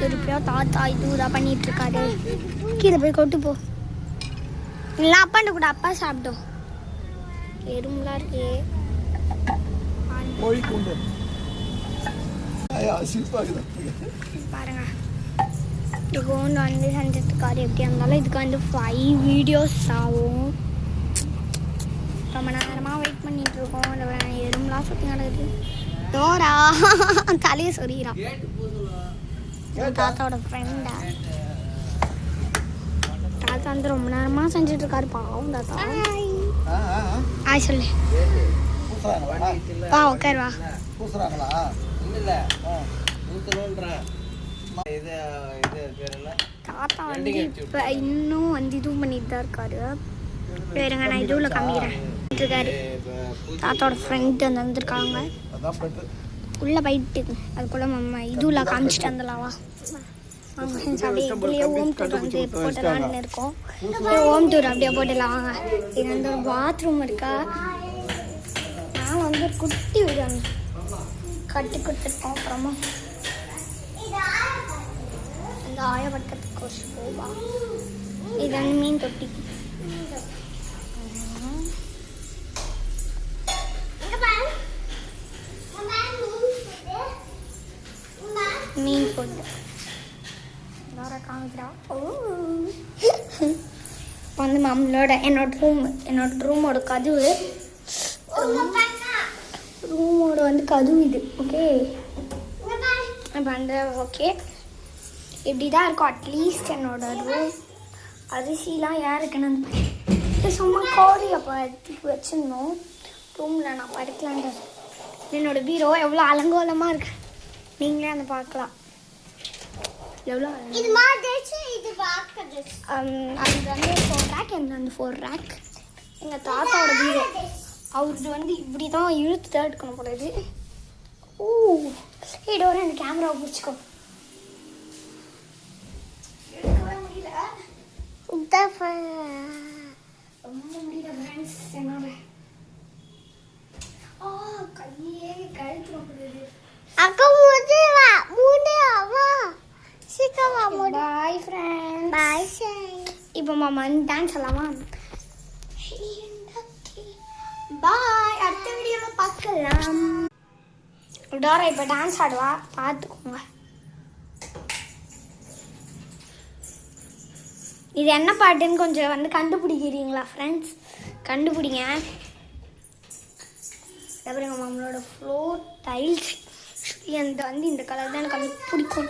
திருப்பியா தாத்தா இதுதான் பண்ணிட்டு இருக்காரு. கீழே போய் கொட்டு போ. இல்லை அப்பாண்ட கூட அப்பா சாப்பிட்டோம். எறும்புலாம் இருக்கே பாருங்க. இதுக்கு வந்து செஞ்சுட்டு இருக்காரு. எப்படி இருந்தாலும் இதுக்கு வந்து 5 வீடியோஸ் ஆகும். ரொம்ப நேரமாக வெயிட் பண்ணிட்டு இருக்கோம். எறும்புலாம் சுற்றி நடக்குது. டோரா தலையை சொறிகிறான். தாத்தாவோட ஃப்ரெண்டா. தாத்தா வந்து ரொம்ப நேரமாக செஞ்சுட்டு இருக்காரு. பாவம் தாத்தா. ஆய் சொல்லு. வா உட்கார் வா. தாத்தா வந்து இப்போ இன்னும் வந்து இதுவும் பண்ணிட்டு தான் இருக்காரு. வேறுங்க நான் இதுவில் காமிக்கிறேன் இருக்காரு. தாத்தாவோட ஃப்ரெண்டு அந்த வந்துருக்காங்க. உள்ளே போயிட்டு அதுக்குள்ளே நம்ம இதுவில் காமிச்சிட்டு வந்துடலாவா. அப்படியே இதுலேயே ஹோம் டூர் வந்து போட்டலான்னு இருக்கோம். ஹோம் டூர் அப்படியே போட்டுடலாம் வாங்க. இது வந்து ஒரு பாத்ரூம் இருக்கா. நான் வந்து ஒரு குட்டி வீடு வந்து கட்டி கொடுத்துருக்கோம். அப்புறமா இந்த ஆயப்பட்டத்துக்கு ஒரு போவா. இது வந்து மீன் தொட்டி. மீன் போட்டு காமிக்கிறா. வந்து நம்மளோட என்னோட ரூமோட கதவு. ரூமோட வந்து கதவு இது. ஓகே வந்து ஓகே இப்படி தான் இருக்கும். அட்லீஸ்ட் என்னோட ரூம். அரிசிலாம் யாருக்குன்னு வந்து சும்மா கோழி அப்போ எடுத்து வச்சுருந்தோம் ரூமில். நான் படுக்கலான். என்னோட பீரோ எவ்வளோ அலங்கோலமாக இருக்கு. நீங்களே அந்த பார்க்கலாம் எவ்வளோ. அது வந்து 4 ரேக். எனக்கு வந்து 4 ரேக். எங்கள் தாத்தாவோட பீரோ. அவருக்கு வந்து இப்படி தான் இழுத்து தான் எடுக்கணும் போடுறது. ஓ இதோட எனக்கு கேமராவை பிடிச்சிக்கோ. எடுக்கவே முடியல. ரொம்ப முடியல ஃப்ரெண்ட்ஸ் என்னோட. கையே கழுத்து போடுறது. அக்கா மூடவா மூடவா சீக்கிரமா மூடு. Bye friends. Bye friends. இப்போ மாமா டான்ஸ் ஆடலாமா? பாய். அடுத்த வீடியோவில் பார்க்கலாம். டோரா இப்போ டான்ஸ் ஆடுவா, பார்த்துக்கோங்க. இது என்ன பாட்டுன்னு கொஞ்சம் வந்து கண்டுபிடிக்கிறீங்களா ஃப்ரெண்ட்ஸ்? கண்டுபிடிங்க. அப்புறம் நம்மளோட ஃப்ளோர் டைல்ஸ் அந்த வந்து இந்த கலர் தான் எனக்கு வந்து பிடிக்கும்.